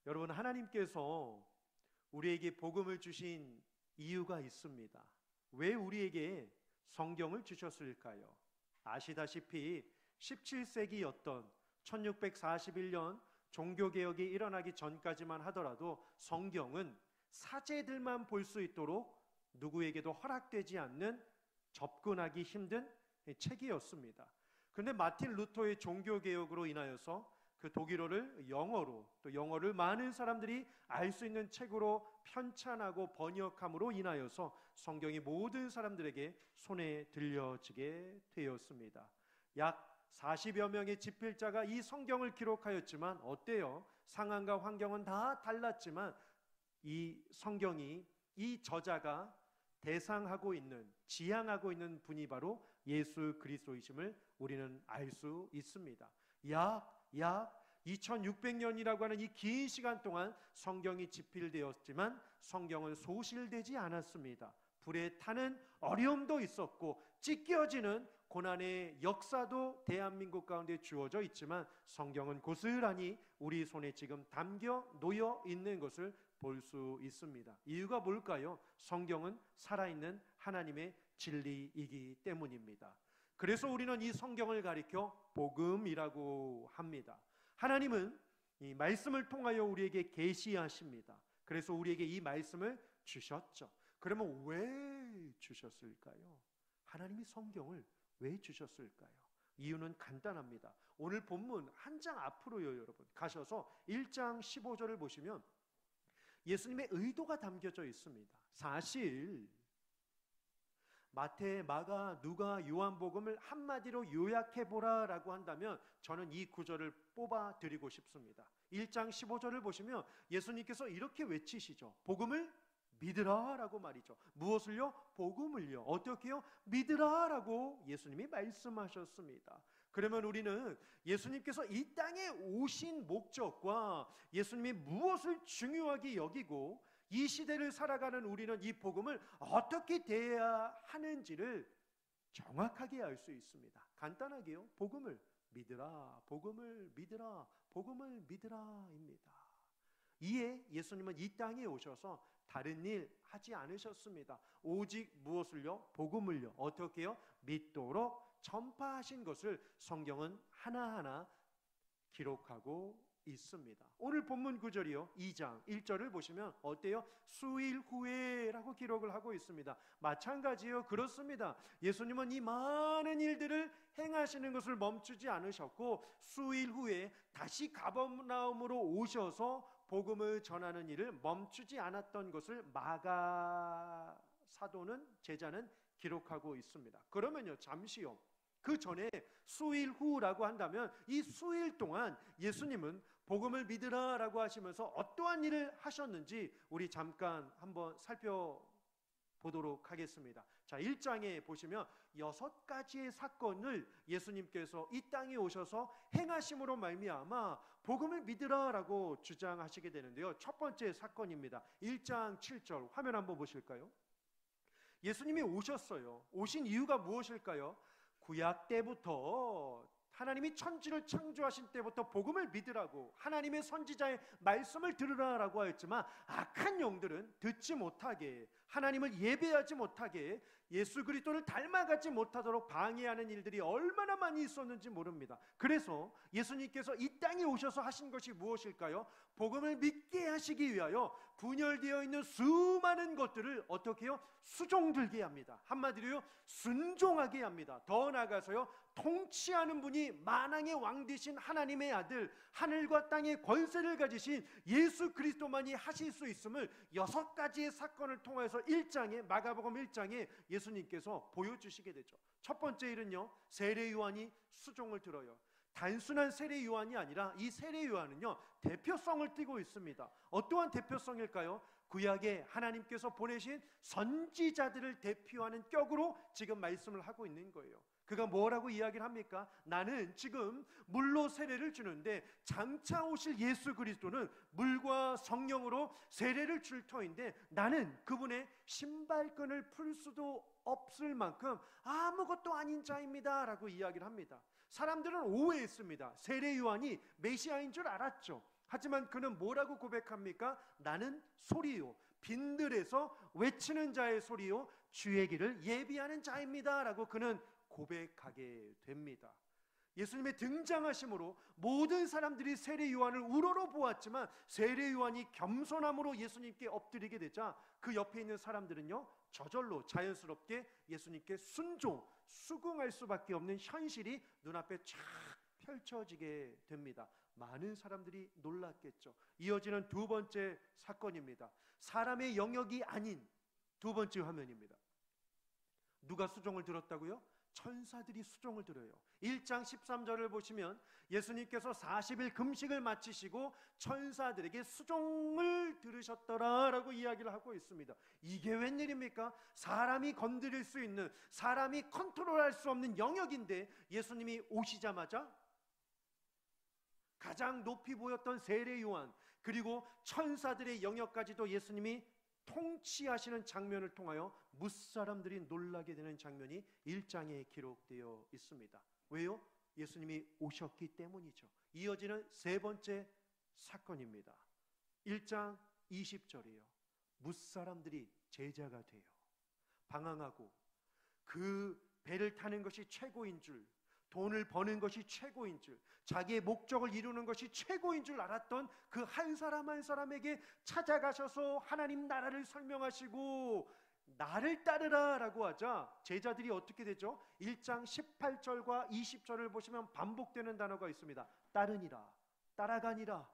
여러분, 하나님께서 우리에게 복음을 주신 이유가 있습니다. 왜 우리에게 성경을 주셨을까요? 아시다시피 17세기였던 1641년 종교개혁이 일어나기 전까지만 하더라도 성경은 사제들만 볼 수 있도록 누구에게도 허락되지 않는 접근하기 힘든 책이었습니다. 그런데 마틴 루터의 종교개혁으로 인하여서 그 독일어를 영어로, 또 영어를 많은 사람들이 알 수 있는 책으로 편찬하고 번역함으로 인하여서 성경이 모든 사람들에게 손에 들려지게 되었습니다. 약 40여 명의 집필자가 이 성경을 기록하였지만 어때요? 상황과 환경은 다 달랐지만 이 성경이, 이 저자가 대상하고 있는, 지향하고 있는 분이 바로 예수 그리스도이심을 우리는 알 수 있습니다. 약 2600년이라고 하는 이 긴 시간 동안 성경이 집필되었지만 성경은 소실되지 않았습니다. 불에 타는 어려움도 있었고 찢겨지는 고난의 역사도 대한민국 가운데 주어져 있지만 성경은 고스란히 우리 손에 지금 담겨 놓여 있는 것을 볼 수 있습니다. 이유가 뭘까요? 성경은 살아있는 하나님의 진리이기 때문입니다. 그래서 우리는 이 성경을 가리켜 복음이라고 합니다. 하나님은 이 말씀을 통하여 우리에게 계시하십니다. 그래서 우리에게 이 말씀을 주셨죠. 그러면 왜 주셨을까요? 하나님이 성경을 왜 주셨을까요? 이유는 간단합니다. 오늘 본문 한 장 앞으로요, 여러분. 가셔서 1장 15절을 보시면 예수님의 의도가 담겨져 있습니다. 사실 마태, 마가, 누가, 요한복음을 한마디로 요약해보라라고 한다면 저는 이 구절을 뽑아 드리고 싶습니다. 1장 15절을 보시면 예수님께서 이렇게 외치시죠. 복음을 믿으라 라고 말이죠. 무엇을요? 복음을요. 어떻게요? 믿으라 라고 예수님이 말씀하셨습니다. 그러면 우리는 예수님께서 이 땅에 오신 목적과 예수님이 무엇을 중요하게 여기고 이 시대를 살아가는 우리는 이 복음을 어떻게 대해야 하는지를 정확하게 알 수 있습니다. 간단하게요. 복음을 믿으라, 복음을 믿으라, 복음을 믿으라입니다. 이에 예수님은 이 땅에 오셔서 다른 일 하지 않으셨습니다. 오직 무엇을요? 복음을요. 어떻게요? 믿도록 전파하신 것을 성경은 하나하나 기록하고 있습니다. 오늘 본문 구절이요, 2장 1절을 보시면 어때요? 수일 후에라고 기록을 하고 있습니다. 마찬가지요. 그렇습니다. 예수님은 이 많은 일들을 행하시는 것을 멈추지 않으셨고 수일 후에 다시 가버나움으로 오셔서 복음을 전하는 일을 멈추지 않았던 것을 마가 사도는, 제자는 기록하고 있습니다. 그러면요, 잠시요, 그 전에 수일 후라고 한다면 이 수일 동안 예수님은 복음을 믿으라 라고 하시면서 어떠한 일을 하셨는지 우리 잠깐 한번 살펴보도록 하겠습니다. 자, 1장에 보시면 6가지의 사건을 예수님께서 이 땅에 오셔서 행하심으로 말미암아 복음을 믿으라 라고 주장하시게 되는데요, 첫 번째 사건입니다. 1장 7절 화면 한번 보실까요? 예수님이 오셨어요. 오신 이유가 무엇일까요? 구약 때부터 하나님이 천지를 창조하신 때부터 복음을 믿으라고, 하나님의 선지자의 말씀을 들으라라고 하였지만 악한 영들은 듣지 못하게, 하나님을 예배하지 못하게, 예수 그리스도를 닮아가지 못하도록 방해하는 일들이 얼마나 많이 있었는지 모릅니다. 그래서 예수님께서 이 땅에 오셔서 하신 것이 무엇일까요? 복음을 믿게 하시기 위하여 분열되어 있는 수많은 것들을 어떻게 해요? 수종들게 합니다. 한마디로요, 순종하게 합니다. 더 나아가서요, 통치하는 분이 만왕의 왕 되신 하나님의 아들, 하늘과 땅의 권세를 가지신 예수 그리스도만이 하실 수 있음을 6가지의 사건을 통해서 1장에, 마가복음 1장에 예수님께서 보여주시게 되죠. 첫 번째 일은요, 세례 요한이 수종을 들어요. 단순한 세례 요한이 아니라 이 세례 요한은요, 대표성을 띠고 있습니다. 어떠한 대표성일까요? 구약에 하나님께서 보내신 선지자들을 대표하는 격으로 지금 말씀을 하고 있는 거예요. 그가 뭐라고 이야기를 합니까? 나는 지금 물로 세례를 주는데 장차 오실 예수 그리스도는 물과 성령으로 세례를 줄 터인데 나는 그분의 신발끈을 풀 수도 없을 만큼 아무것도 아닌 자입니다 라고 이야기를 합니다. 사람들은 오해했습니다. 세례 요한이 메시아인 줄 알았죠. 하지만 그는 뭐라고 고백합니까? 나는 소리요, 빈들에서 외치는 자의 소리요, 주의 길을 예비하는 자입니다 라고 그는 고백하게 됩니다. 예수님의 등장하심으로 모든 사람들이 세례 요한을 우러러 보았지만 세례 요한이 겸손함으로 예수님께 엎드리게 되자 그 옆에 있는 사람들은요, 저절로 자연스럽게 예수님께 수긍할 수밖에 없는 현실이 눈앞에 쫙 펼쳐지게 됩니다. 많은 사람들이 놀랐겠죠. 이어지는 두 번째 사건입니다. 사람의 영역이 아닌 두 번째 화면입니다. 누가 수종을 들었다고요? 천사들이 수종을 들어요. 1장 13절을 보시면 예수님께서 40일 금식을 마치시고 천사들에게 수종을 들으셨더라라고 이야기를 하고 있습니다. 이게 웬일입니까? 사람이 건드릴 수 있는, 사람이 컨트롤할 수 없는 영역인데 예수님이 오시자마자 가장 높이 보였던 세례 요한, 그리고 천사들의 영역까지도 예수님이 통치하시는 장면을 통하여 무사람들이 놀라게 되는 장면이 1장에 기록되어 있습니다. 왜요? 예수님이 오셨기 때문이죠. 이어지는 세 번째 사건입니다. 1장 20절이에요. 무사람들이 제자가 돼요. 방황하고 그 배를 타는 것이 최고인 줄, 돈을 버는 것이 최고인 줄, 자기의 목적을 이루는 것이 최고인 줄 알았던 그 한 사람 한 사람에게 찾아가셔서 하나님 나라를 설명하시고 나를 따르라 라고 하자 제자들이 어떻게 되죠? 1장 18절과 20절을 보시면 반복되는 단어가 있습니다. 따르니라, 따라가니라.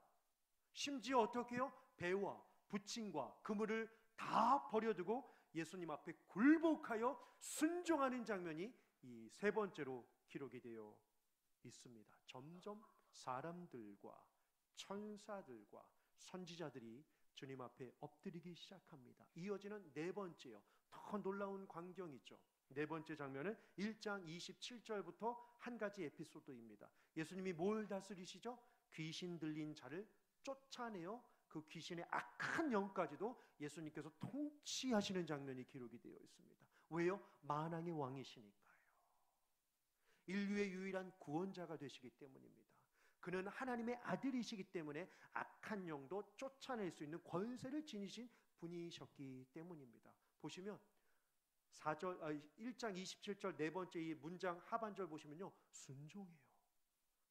심지어 어떻게 해요? 배와 부침과 그물을 다 버려두고 예수님 앞에 굴복하여 순종하는 장면이 이 세 번째로 기록이 되어 있습니다. 점점 사람들과 천사들과 선지자들이 주님 앞에 엎드리기 시작합니다. 이어지는 네 번째요. 더 놀라운 광경이죠. 네 번째 장면은 1장 27절부터 한 가지 에피소드입니다. 예수님이 뭘 다스리시죠? 귀신 들린 자를 쫓아내어 그 귀신의 악한 영까지도 예수님께서 통치하시는 장면이 기록이 되어 있습니다. 왜요? 만왕의 왕이시니까요. 인류의 유일한 구원자가 되시기 때문입니다. 그는 하나님의 아들이시기 때문에 악한 영도 쫓아낼 수 있는 권세를 지니신 분이셨기 때문입니다. 보시면 1장 27절 네 번째 이 문장 하반절 보시면요, 순종해요.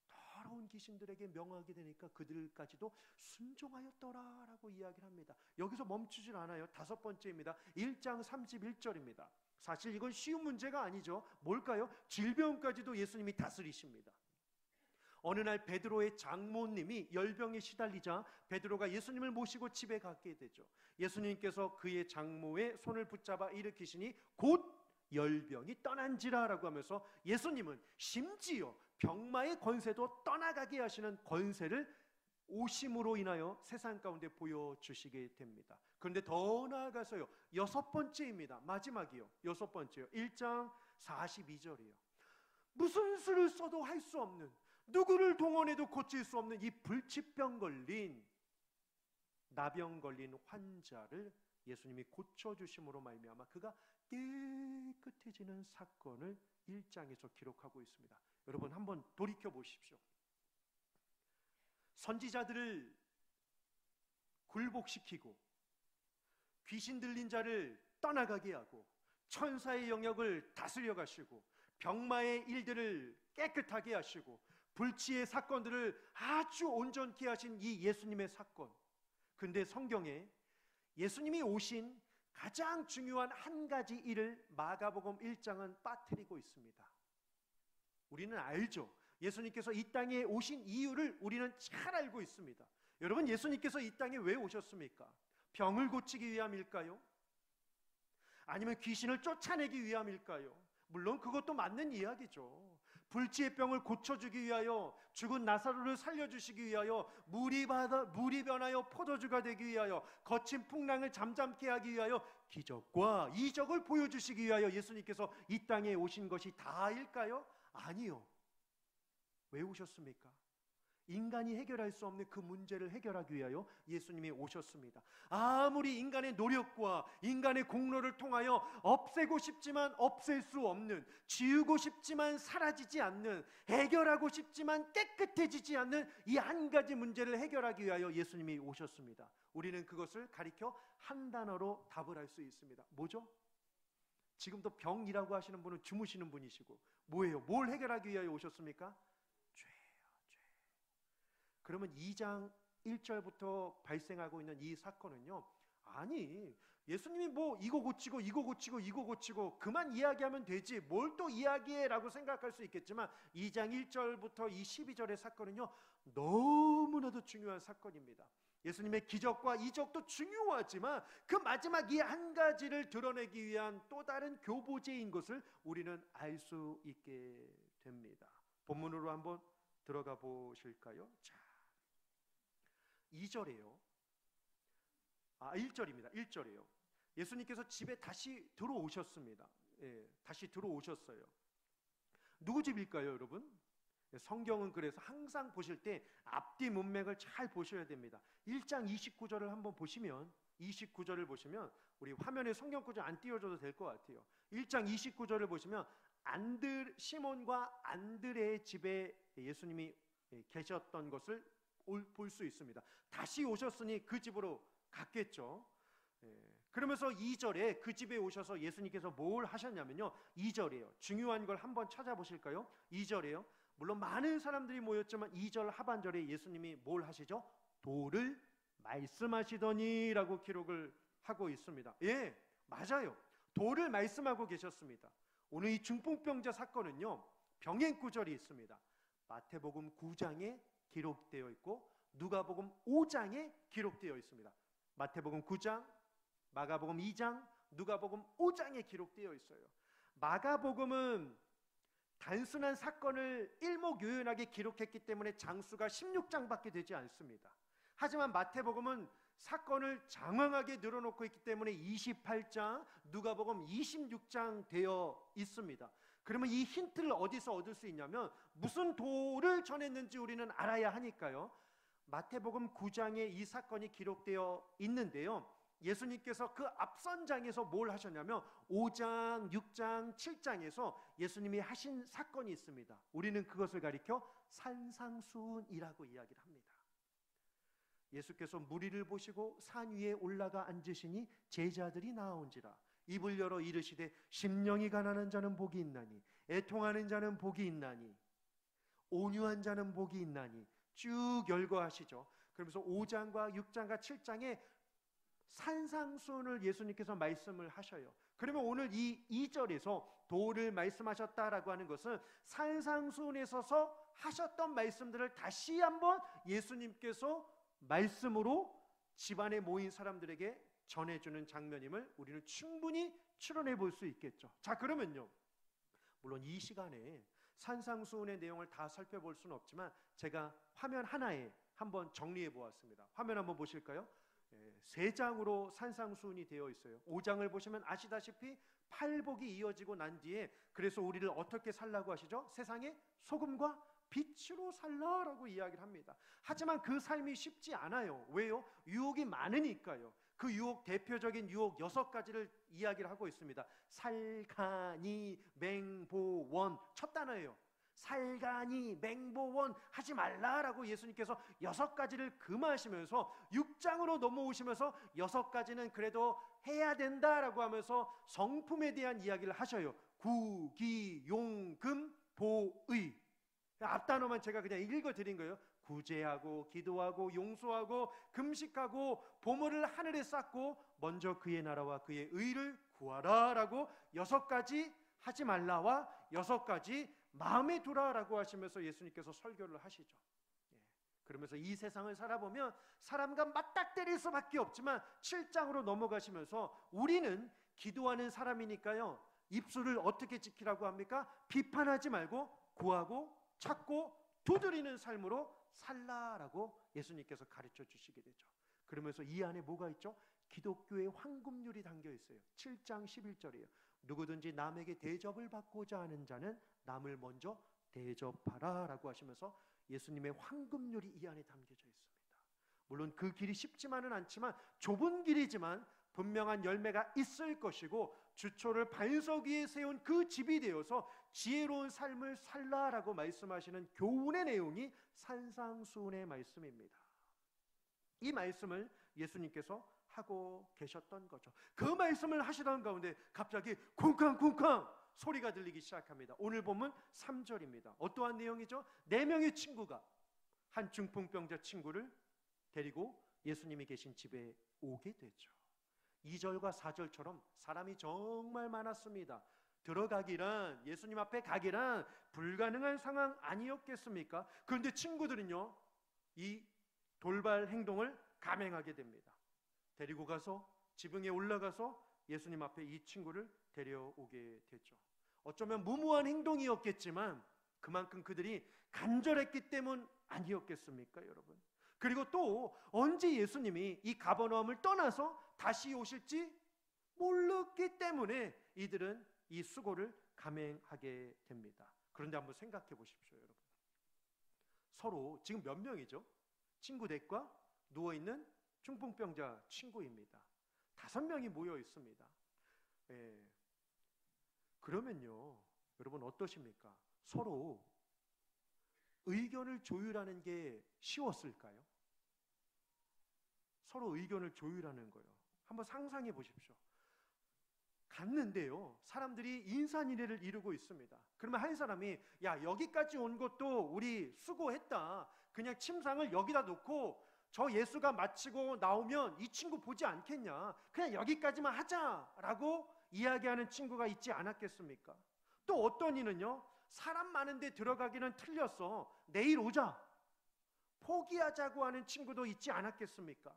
더러운 귀신들에게 명하게 되니까 그들까지도 순종하였더라라고 이야기를 합니다. 여기서 멈추질 않아요. 다섯 번째입니다. 1장 31절입니다. 사실 이건 쉬운 문제가 아니죠. 뭘까요? 질병까지도 예수님이 다스리십니다. 어느 날 베드로의 장모님이 열병에 시달리자 베드로가 예수님을 모시고 집에 가게 되죠. 예수님께서 그의 장모의 손을 붙잡아 일으키시니 곧 열병이 떠난지라라고 하면서 예수님은 심지어 병마의 권세도 떠나가게 하시는 권세를 오심으로 인하여 세상 가운데 보여주시게 됩니다. 그런데 더 나아가서요, 여섯 번째입니다. 마지막이요. 여섯 번째요. 1장 42절이요. 무슨 수를 써도 할 수 없는, 누구를 동원해도 고칠 수 없는 이 불치병 걸린, 나병 걸린 환자를 예수님이 고쳐주심으로 말미암아 그가 깨끗해지는 사건을 1장에서 기록하고 있습니다. 여러분 한번 돌이켜 보십시오. 선지자들을 굴복시키고 귀신 들린 자를 떠나가게 하고 천사의 영역을 다스려 가시고 병마의 일들을 깨끗하게 하시고 불치의 사건들을 아주 온전케 하신 이 예수님의 사건. 근데 성경에 예수님이 오신 가장 중요한 한 가지 일을 마가복음 1장은 빠뜨리고 있습니다. 우리는 알죠. 예수님께서 이 땅에 오신 이유를 우리는 잘 알고 있습니다. 여러분, 예수님께서 이 땅에 왜 오셨습니까? 병을 고치기 위함일까요? 아니면 귀신을 쫓아내기 위함일까요? 물론 그것도 맞는 이야기죠. 불치의 병을 고쳐주기 위하여, 죽은 나사로를 살려주시기 위하여, 물이 변하여 포도주가 되기 위하여, 거친 풍랑을 잠잠케 하기 위하여, 기적과 이적을 보여주시기 위하여 예수님께서 이 땅에 오신 것이 다일까요? 아니요. 왜 오셨습니까? 인간이 해결할 수 없는 그 문제를 해결하기 위하여 예수님이 오셨습니다. 아무리 인간의 노력과 인간의 공로를 통하여 없애고 싶지만 없앨 수 없는, 지우고 싶지만 사라지지 않는, 해결하고 싶지만 깨끗해지지 않는 이 한 가지 문제를 해결하기 위하여 예수님이 오셨습니다. 우리는 그것을 가리켜 한 단어로 답을 할 수 있습니다. 뭐죠? 지금도 병이라고 하시는 분은 주무시는 분이시고, 뭐예요? 뭘 해결하기 위하여 오셨습니까? 그러면 2장 1절부터 발생하고 있는 이 사건은요, 아니 예수님이 뭐 이거 고치고 이거 고치고 이거 고치고 그만 이야기하면 되지 뭘 또 이야기해 라고 생각할 수 있겠지만 2장 1절부터 이 12절의 사건은요 너무나도 중요한 사건입니다. 예수님의 기적과 이적도 중요하지만 그 마지막 이 한 가지를 드러내기 위한 또 다른 교보제인 것을 우리는 알 수 있게 됩니다. 본문으로 한번 들어가 보실까요? 자, 2절이에요. 1절입니다. 1절이에요. 예수님께서 집에 다시 들어오셨습니다. 다시 들어오셨어요. 누구 집일까요, 여러분? 성경은 그래서 항상 보실 때 앞뒤 문맥을 잘 보셔야 됩니다. 1장 29절을 한번 보시면, 29절을 보시면 우리 화면에 성경 구절 안 띄워줘도 될 것 같아요. 1장 29절을 보시면 시몬과 안드레의 집에 예수님이 계셨던 것을 볼 수 있습니다. 다시 오셨으니 그 집으로 갔겠죠. 그러면서 2절에 그 집에 오셔서 예수님께서 뭘 하셨냐면요, 2절이에요. 중요한 걸 한번 찾아보실까요? 2절이에요. 물론 많은 사람들이 모였지만 2절 하반절에 예수님이 뭘 하시죠? 도를 말씀하시더니 라고 기록을 하고 있습니다. 예, 맞아요. 도를 말씀하고 계셨습니다. 오늘 이 중풍병자 사건은요 병행 구절이 있습니다. 마태복음 9장에 기록되어 있고 누가복음 5장에 기록되어 있습니다. 마태복음 9장, 마가복음 2장, 누가복음 5장에 기록되어 있어요. 마가복음은 단순한 사건을 일목요연하게 기록했기 때문에 장수가 16장밖에 되지 않습니다. 하지만 마태복음은 사건을 장황하게 늘어놓고 있기 때문에 28장, 누가복음 26장 되어 있습니다. 그러면 이 힌트를 어디서 얻을 수 있냐면 무슨 도를 전했는지 우리는 알아야 하니까요. 마태복음 9장에 이 사건이 기록되어 있는데요, 예수님께서 그 앞선 장에서 뭘 하셨냐면 5장, 6장, 7장에서 예수님이 하신 사건이 있습니다. 우리는 그것을 가리켜 산상수훈이라고 이야기를 합니다. 예수께서 무리를 보시고 산 위에 올라가 앉으시니 제자들이 나아온지라 입을 열어 이르시되 심령이 가난한 자는 복이 있나니 애통하는 자는 복이 있나니 온유한 자는 복이 있나니 쭉 열거하시죠. 그러면서 5장과 6장과 7장에 산상수훈을 예수님께서 말씀을 하셔요. 그러면 오늘 이 2절에서 도를 말씀하셨다라고 하는 것은 산상수훈에 서서 하셨던 말씀들을 다시 한번 예수님께서 말씀으로 집안에 모인 사람들에게 전해주는 장면임을 우리는 충분히 추론해 볼 수 있겠죠. 자, 그러면요, 물론 이 시간에 산상수훈의 내용을 다 살펴볼 수는 없지만 제가 화면 하나에 한번 정리해 보았습니다. 화면 한번 보실까요? 3장으로 산상수훈이 되어 있어요. 5장을 보시면 아시다시피 팔복이 이어지고 난 뒤에 그래서 우리를 어떻게 살라고 하시죠? 세상의 소금과 빛으로 살라라고 이야기를 합니다. 하지만 그 삶이 쉽지 않아요. 왜요? 유혹이 많으니까요. 그 유혹, 대표적인 유혹 6가지를 이야기를 하고 있습니다. 살가니, 맹보원, 첫 단어예요. 살가니, 맹보원 하지 말라라고 예수님께서 6가지를 금하시면서 6장으로 넘어오시면서 6가지는 그래도 해야 된다라고 하면서 성품에 대한 이야기를 하셔요. 구기, 용, 금, 보의. 앞단어만 제가 그냥 읽어드린 거예요. 구제하고 기도하고 용서하고 금식하고 보물을 하늘에 쌓고 먼저 그의 나라와 그의 의를 구하라 라고 6가지 하지 말라와 6가지 마음에 두라라고 하시면서 예수님께서 설교를 하시죠. 그러면서 이 세상을 살아보면 사람과 맞닥뜨릴 수밖에 없지만 7장으로 넘어가시면서 우리는 기도하는 사람이니까요, 입술을 어떻게 지키라고 합니까? 비판하지 말고 구하고 찾고 두드리는 삶으로 살라라고 예수님께서 가르쳐 주시게 되죠. 그러면서 이 안에 뭐가 있죠? 기독교의 황금률이 담겨 있어요. 7장 11절이에요. 누구든지 남에게 대접을 받고자 하는 자는 남을 먼저 대접하라 라고 하시면서 예수님의 황금률이 이 안에 담겨져 있습니다. 물론 그 길이 쉽지만은 않지만, 좁은 길이지만 분명한 열매가 있을 것이고, 주초를 반석 위에 세운 그 집이 되어서 지혜로운 삶을 살라라고 말씀하시는 교훈의 내용이 산상수훈의 말씀입니다. 이 말씀을 예수님께서 하고 계셨던 거죠. 그 말씀을 하시던 가운데 갑자기 쿵쾅쿵쾅 소리가 들리기 시작합니다. 오늘 보면 3절입니다. 어떠한 내용이죠? 4명의 친구가 한 중풍병자 친구를 데리고 예수님이 계신 집에 오게 되죠. 2절과 4절처럼 사람이 정말 많았습니다. 들어가기란, 예수님 앞에 가기란 불가능한 상황 아니었겠습니까? 그런데 친구들은요, 이 돌발 행동을 감행하게 됩니다. 데리고 가서 지붕에 올라가서 예수님 앞에 이 친구를 데려오게 되죠. 어쩌면 무모한 행동이었겠지만 그만큼 그들이 간절했기 때문 아니었겠습니까, 여러분? 그리고 또 언제 예수님이 이 가버나움을 떠나서 다시 오실지 모르기 때문에 이들은 이 수고를 감행하게 됩니다. 그런데 한번 생각해 보십시오, 여러분. 서로 지금 몇 명이죠? 친구 넷과 누워있는 중풍병자 친구입니다. 5명이 모여 있습니다. 그러면요, 여러분 어떠십니까? 서로 의견을 조율하는 게 쉬웠을까요? 서로 의견을 조율하는 거요. 한번 상상해 보십시오. 갔는데요, 사람들이 인산인해를 이루고 있습니다. 그러면 한 사람이, 야, 여기까지 온 것도 우리 수고했다. 그냥 침상을 여기다 놓고 저 예수가 마치고 나오면 이 친구 보지 않겠냐, 그냥 여기까지만 하자라고 이야기하는 친구가 있지 않았겠습니까? 또 어떤 이는요, 사람 많은데 들어가기는 틀렸어, 내일 오자, 포기하자고 하는 친구도 있지 않았겠습니까?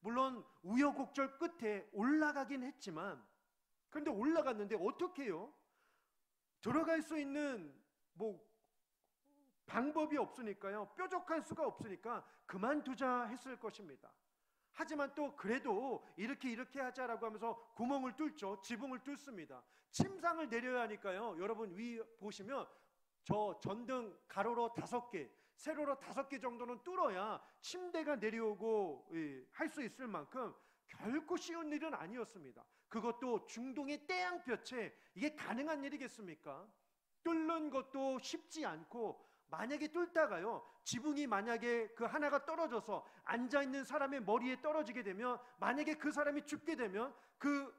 물론 우여곡절 끝에 올라가긴 했지만, 그런데 올라갔는데 어떻게 해요? 들어갈 수 있는 방법이 없으니까요, 뾰족한 수가 없으니까 그만두자 했을 것입니다. 하지만 또 그래도 이렇게 하자라고 하면서 구멍을 뚫죠. 지붕을 뚫습니다. 침상을 내려야 하니까요, 여러분 위 보시면 저 전등 가로로 5개, 세로로 5개 정도는 뚫어야 침대가 내려오고 할 수 있을 만큼 결코 쉬운 일은 아니었습니다. 그것도 중동의 태양볕에 이게 가능한 일이겠습니까? 뚫는 것도 쉽지 않고, 만약에 뚫다가요, 지붕이 만약에 그 하나가 떨어져서 앉아있는 사람의 머리에 떨어지게 되면, 만약에 그 사람이 죽게 되면 그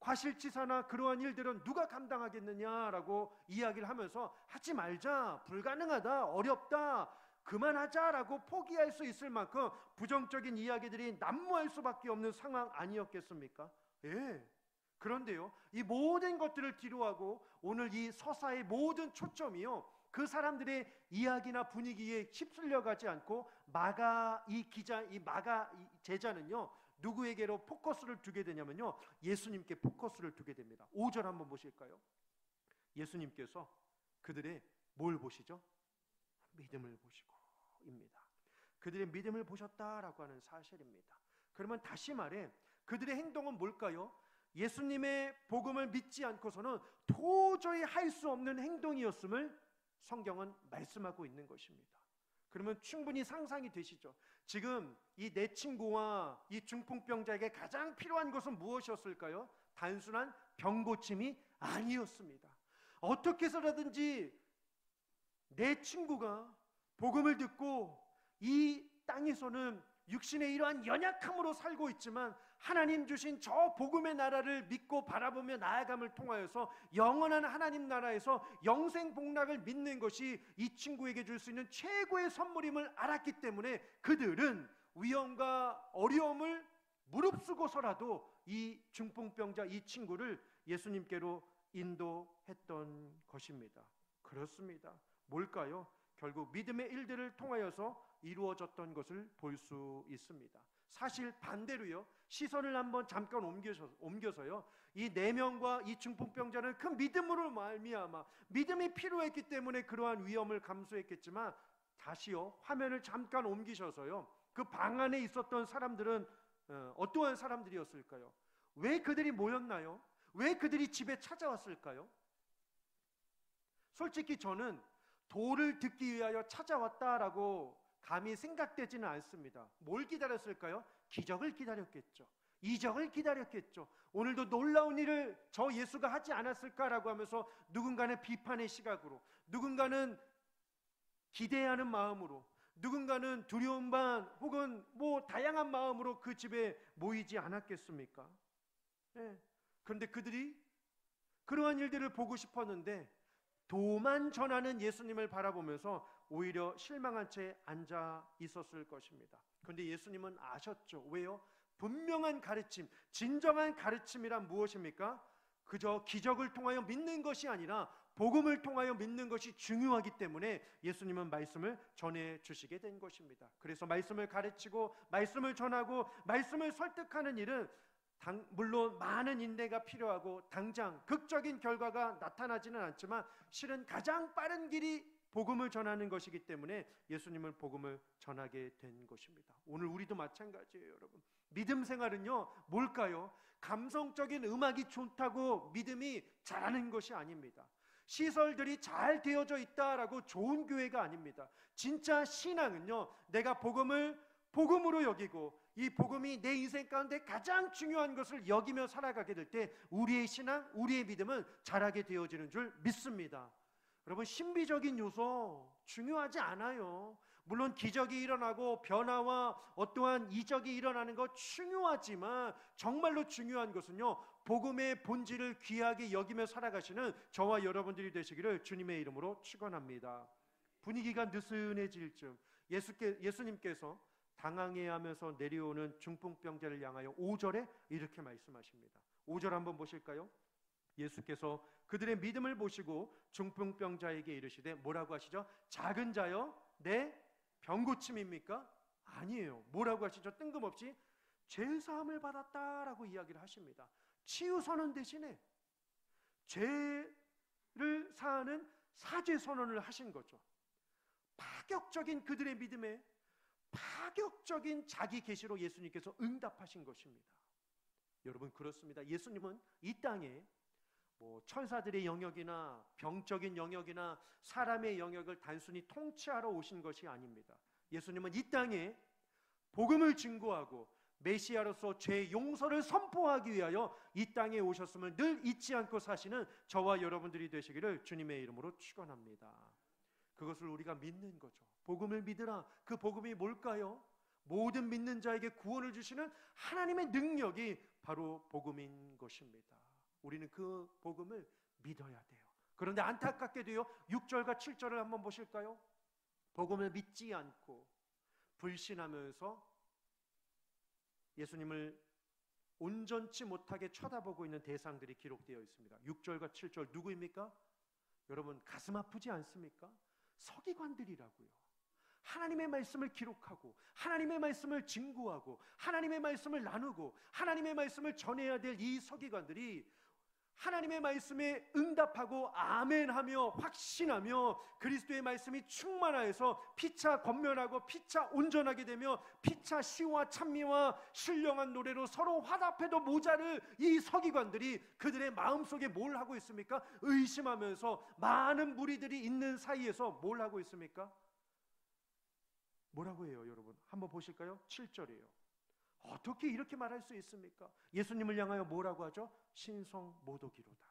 과실치사나 그러한 일들은 누가 감당하겠느냐라고 이야기를 하면서 하지 말자, 불가능하다, 어렵다, 그만하자라고 포기할 수 있을 만큼 부정적인 이야기들이 난무할 수밖에 없는 상황 아니었겠습니까? 예. 그런데요, 이 모든 것들을 뒤로하고 오늘 이 서사의 모든 초점이요, 그 사람들의 이야기나 분위기에 휩쓸려 가지 않고 마가 제자는요, 누구에게로 포커스를 두게 되냐면요, 예수님께 포커스를 두게 됩니다. 5절 한번 보실까요? 예수님께서 그들의 뭘 보시죠? 믿음을 보시고입니다. 그들의 믿음을 보셨다라고 하는 사실입니다. 그러면 다시 말해 그들의 행동은 뭘까요? 예수님의 복음을 믿지 않고서는 도저히 할 수 없는 행동이었음을 성경은 말씀하고 있는 것입니다. 그러면 충분히 상상이 되시죠? 지금 이 내 친구와 이 중풍병자에게 가장 필요한 것은 무엇이었을까요? 단순한 병고침이 아니었습니다. 어떻게 해서라든지 내 친구가 복음을 듣고 이 땅에서는 육신의 이러한 연약함으로 살고 있지만 하나님 주신 저 복음의 나라를 믿고 바라보며 나아감을 통하여서 영원한 하나님 나라에서 영생 복락을 믿는 것이 이 친구에게 줄 수 있는 최고의 선물임을 알았기 때문에 그들은 위험과 어려움을 무릅쓰고서라도 이 중풍병자 이 친구를 예수님께로 인도했던 것입니다. 그렇습니다. 뭘까요? 결국 믿음의 일들을 통하여서 이루어졌던 것을 볼 수 있습니다. 사실 반대로요, 시선을 한번 잠깐 옮겨서요, 이 4명과 이 중풍병자는 그 믿음으로 말미암아 믿음이 필요했기 때문에 그러한 위험을 감수했겠지만, 다시요 화면을 잠깐 옮기셔서요, 그 방 안에 있었던 사람들은 어떠한 사람들이었을까요? 왜 그들이 모였나요? 왜 그들이 집에 찾아왔을까요? 솔직히 저는 도를 듣기 위하여 찾아왔다라고 감히 생각되지는 않습니다. 뭘 기다렸을까요? 기적을 기다렸겠죠. 이적을 기다렸겠죠. 오늘도 놀라운 일을 저 예수가 하지 않았을까라고 하면서 누군가는 비판의 시각으로, 누군가는 기대하는 마음으로, 누군가는 두려운 반 혹은 다양한 마음으로 그 집에 모이지 않았겠습니까? 네. 그런데 그들이 그러한 일들을 보고 싶었는데 도만 전하는 예수님을 바라보면서 오히려 실망한 채 앉아 있었을 것입니다. 그런데 예수님은 아셨죠. 왜요? 분명한 가르침, 진정한 가르침이란 무엇입니까? 그저 기적을 통하여 믿는 것이 아니라 복음을 통하여 믿는 것이 중요하기 때문에 예수님은 말씀을 전해 주시게 된 것입니다. 그래서 말씀을 가르치고 말씀을 전하고 말씀을 설득하는 일은 물론 많은 인내가 필요하고 당장 극적인 결과가 나타나지는 않지만 실은 가장 빠른 길이 복음을 전하는 것이기 때문에 예수님은 복음을 전하게 된 것입니다. 오늘 우리도 마찬가지예요, 여러분. 믿음 생활은요, 뭘까요? 감성적인 음악이 좋다고 믿음이 자라는 것이 아닙니다. 시설들이 잘 되어져 있다라고 좋은 교회가 아닙니다. 진짜 신앙은요, 내가 복음으로 여기고 이 복음이 내 인생 가운데 가장 중요한 것을 여기며 살아가게 될 때 우리의 신앙, 우리의 믿음은 자라게 되어지는 줄 믿습니다. 여러분, 신비적인 요소 중요하지 않아요. 물론 기적이 일어나고 변화와 어떠한 이적이 일어나는 것 중요하지만 정말로 중요한 것은요, 복음의 본질을 귀하게 여기며 살아가시는 저와 여러분들이 되시기를 주님의 이름으로 축원합니다. 분위기가 느슨해질 쯤 예수님께서 당황해 하면서 내려오는 중풍병자를 향하여 5절에 이렇게 말씀하십니다. 5절 한번 보실까요? 예수께서 그들의 믿음을 보시고 중풍병자에게 이르시되 뭐라고 하시죠? 작은 자여, 내 병 고침입니까? 아니에요. 뭐라고 하시죠? 뜬금없이 죄사함을 받았다라고 이야기를 하십니다. 치유 선언 대신에 죄를 사하는 사죄 선언을 하신 거죠. 파격적인 그들의 믿음에 파격적인 자기 계시로 예수님께서 응답하신 것입니다. 여러분, 그렇습니다. 예수님은 이 땅에 천사들의 영역이나 병적인 영역이나 사람의 영역을 단순히 통치하러 오신 것이 아닙니다. 예수님은 이 땅에 복음을 증거하고 메시아로서 죄 용서를 선포하기 위하여 이 땅에 오셨음을 늘 잊지 않고 사시는 저와 여러분들이 되시기를 주님의 이름으로 축원합니다. 그것을 우리가 믿는 거죠. 복음을 믿으라. 그 복음이 뭘까요? 모든 믿는 자에게 구원을 주시는 하나님의 능력이 바로 복음인 것입니다. 우리는 그 복음을 믿어야 돼요. 그런데 안타깝게도요, 6절과 7절을 한번 보실까요? 복음을 믿지 않고 불신하면서 예수님을 온전치 못하게 쳐다보고 있는 대상들이 기록되어 있습니다. 6절과 7절 누구입니까? 여러분, 가슴 아프지 않습니까? 서기관들이라고요. 하나님의 말씀을 기록하고 하나님의 말씀을 증거하고 하나님의 말씀을 나누고 하나님의 말씀을 전해야 될 이 서기관들이 하나님의 말씀에 응답하고 아멘하며 확신하며 그리스도의 말씀이 충만하여서 피차 권면하고 피차 온전하게 되며 피차 시와 찬미와 신령한 노래로 서로 화답해도 모자를 이 서기관들이 그들의 마음속에 뭘 하고 있습니까? 의심하면서 많은 무리들이 있는 사이에서 뭘 하고 있습니까? 뭐라고 해요, 여러분? 한번 보실까요? 7절이에요. 어떻게 이렇게 말할 수 있습니까? 예수님을 향하여 뭐라고 하죠? 신성모독이로다.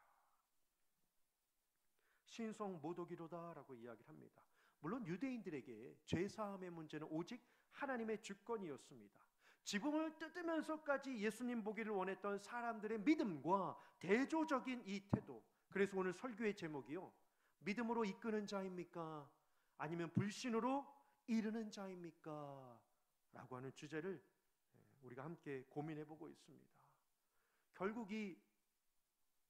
신성모독이로다라고 이야기를 합니다. 물론 유대인들에게 죄사함의 문제는 오직 하나님의 주권이었습니다. 지붕을 뜯으면서까지 예수님 보기를 원했던 사람들의 믿음과 대조적인 이 태도. 그래서 오늘 설교의 제목이요, 믿음으로 이끄는 자입니까? 아니면 불신으로 이르는 자입니까? 라고 하는 주제를 우리가 함께 고민해보고 있습니다. 결국 이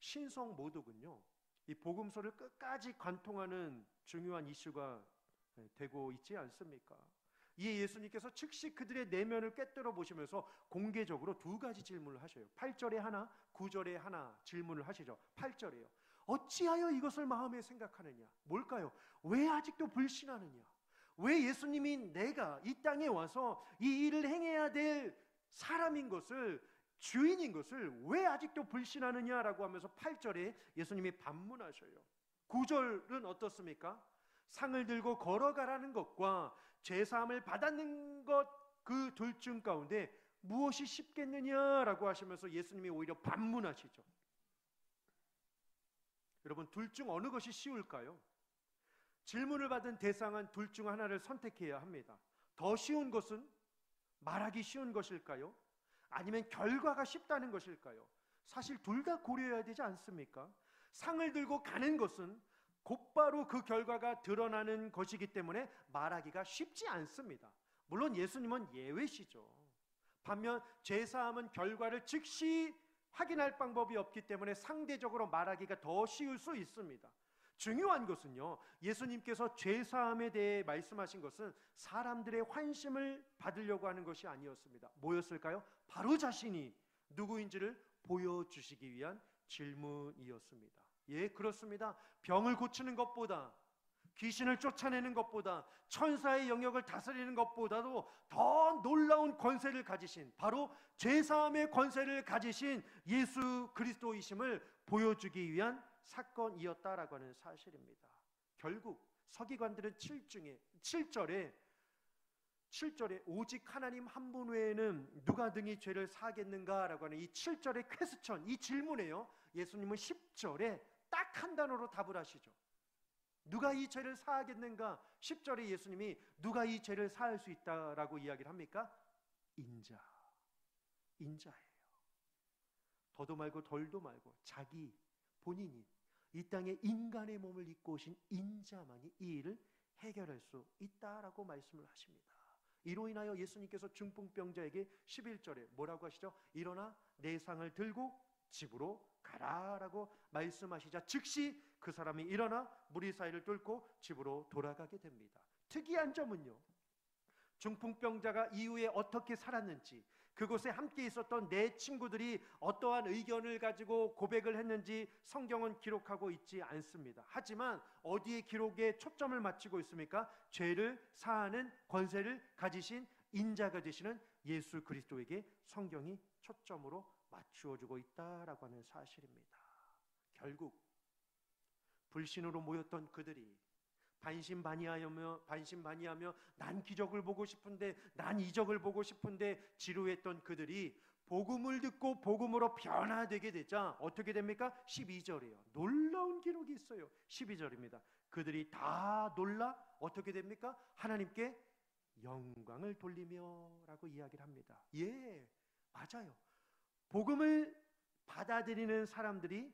신성모독은요, 이 복음서를 끝까지 관통하는 중요한 이슈가 되고 있지 않습니까? 이에 예수님께서 즉시 그들의 내면을 꿰뚫어 보시면서 공개적으로 두 가지 질문을 하셔요. 8절에 하나, 9절에 하나 질문을 하시죠. 8절에요. 어찌하여 이것을 마음에 생각하느냐? 뭘까요? 왜 아직도 불신하느냐? 왜 예수님이 내가 이 땅에 와서 이 일을 행해야 될 사람인 것을, 주인인 것을 왜 아직도 불신하느냐라고 하면서 8절에 예수님이 반문하셔요. 9절은 어떻습니까? 상을 들고 걸어가라는 것과 죄사함을 받았는 것, 그 둘 중 가운데 무엇이 쉽겠느냐라고 하시면서 예수님이 오히려 반문하시죠. 여러분, 둘 중 어느 것이 쉬울까요? 질문을 받은 대상은 둘 중 하나를 선택해야 합니다. 더 쉬운 것은 말하기 쉬운 것일까요? 아니면 결과가 쉽다는 것일까요? 사실 둘 다 고려해야 되지 않습니까? 상을 들고 가는 것은 곧바로 그 결과가 드러나는 것이기 때문에 말하기가 쉽지 않습니다. 물론 예수님은 예외시죠. 반면 죄사함은 결과를 즉시 확인할 방법이 없기 때문에 상대적으로 말하기가 더 쉬울 수 있습니다. 중요한 것은요, 예수님께서 죄사함에 대해 말씀하신 것은 사람들의 환심을 받으려고 하는 것이 아니었습니다. 뭐였을까요? 바로 자신이 누구인지를 보여주시기 위한 질문이었습니다. 예, 그렇습니다. 병을 고치는 것보다, 귀신을 쫓아내는 것보다, 천사의 영역을 다스리는 것보다도 더 놀라운 권세를 가지신, 바로 죄사함의 권세를 가지신 예수 그리스도이심을 보여주기 위한 사건이었다라고 하는 사실입니다. 결국 서기관들은 7절에 오직 하나님 한 분 외에는 누가 등이 죄를 사하겠는가라고 하는 이 7절의 퀘스천, 이 질문에요, 예수님은 10절에 딱 한 단어로 답을 하시죠. 누가 이 죄를 사하겠는가? 10절에 예수님이 누가 이 죄를 사할 수 있다라고 이야기를 합니까? 인자예요. 더도 말고 덜도 말고 자기 본인이 이 땅에 인간의 몸을 입고 오신 인자만이 이 일을 해결할 수 있다라고 말씀을 하십니다. 이로 인하여 예수님께서 중풍병자에게 11절에 뭐라고 하시죠? 일어나 내 상을 들고 집으로 가라라고 말씀하시자 즉시 그 사람이 일어나 무리 사이를 뚫고 집으로 돌아가게 됩니다. 특이한 점은요, 중풍병자가 이후에 어떻게 살았는지, 그곳에 함께 있었던 네 친구들이 어떠한 의견을 가지고 고백을 했는지 성경은 기록하고 있지 않습니다. 하지만 어디에 기록에 초점을 맞추고 있습니까? 죄를 사하는 권세를 가지신 인자가 되시는 예수 그리스도에게 성경이 초점으로 맞추어주고 있다라고 하는 사실입니다. 결국 불신으로 모였던 그들이 반신반의하며 난 기적을 보고 싶은데, 난 이적을 보고 싶은데 지루했던 그들이 복음을 듣고 복음으로 변화되게 되자 어떻게 됩니까? 12절이에요. 놀라운 기록이 있어요. 12절입니다. 그들이 다 놀라 어떻게 됩니까? 하나님께 영광을 돌리며 라고 이야기를 합니다. 예, 맞아요. 복음을 받아들이는 사람들이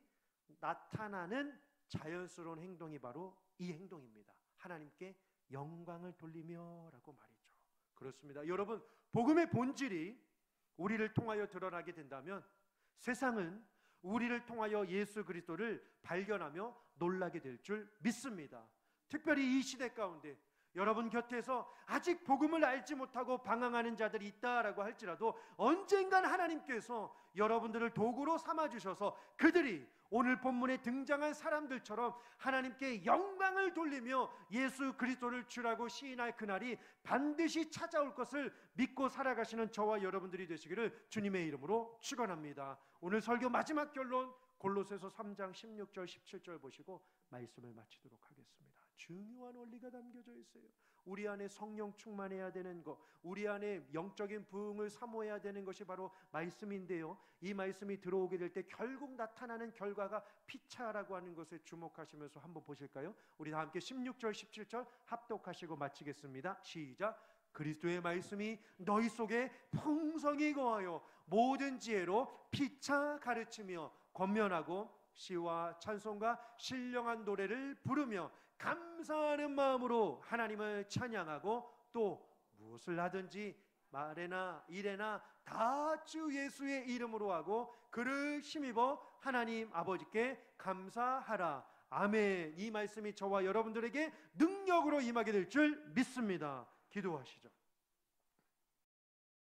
나타나는 자연스러운 행동이 바로 이 행동입니다. 하나님께 영광을 돌리며 라고 말이죠. 그렇습니다. 여러분, 복음의 본질이 우리를 통하여 드러나게 된다면 세상은 우리를 통하여 예수 그리스도를 발견하며 놀라게 될 줄 믿습니다. 특별히 이 시대 가운데 여러분 곁에서 아직 복음을 알지 못하고 방황하는 자들이 있다라고 할지라도 언젠간 하나님께서 여러분들을 도구로 삼아주셔서 그들이 오늘 본문에 등장한 사람들처럼 하나님께 영광을 돌리며 예수 그리스도를 주라고 시인할 그날이 반드시 찾아올 것을 믿고 살아가시는 저와 여러분들이 되시기를 주님의 이름으로 축원합니다. 오늘 설교 마지막 결론 골로새서 3장 16절 17절 보시고 말씀을 마치도록 하겠습니다. 중요한 원리가 담겨져 있어요. 우리 안에 성령 충만해야 되는 것, 우리 안에 영적인 부흥을 사모해야 되는 것이 바로 말씀인데요, 이 말씀이 들어오게 될 때 결국 나타나는 결과가 피차라고 하는 것에 주목하시면서 한번 보실까요? 우리 다 함께 16절 17절 합독하시고 마치겠습니다. 시작. 그리스도의 말씀이 너희 속에 풍성히 거하여 모든 지혜로 피차 가르치며 권면하고 시와 찬송과 신령한 노래를 부르며 감사하는 마음으로 하나님을 찬양하고 또 무엇을 하든지 말에나 일에나 다 주 예수의 이름으로 하고 그를 힘입어 하나님 아버지께 감사하라. 아멘. 이 말씀이 저와 여러분들에게 능력으로 임하게 될 줄 믿습니다. 기도하시죠.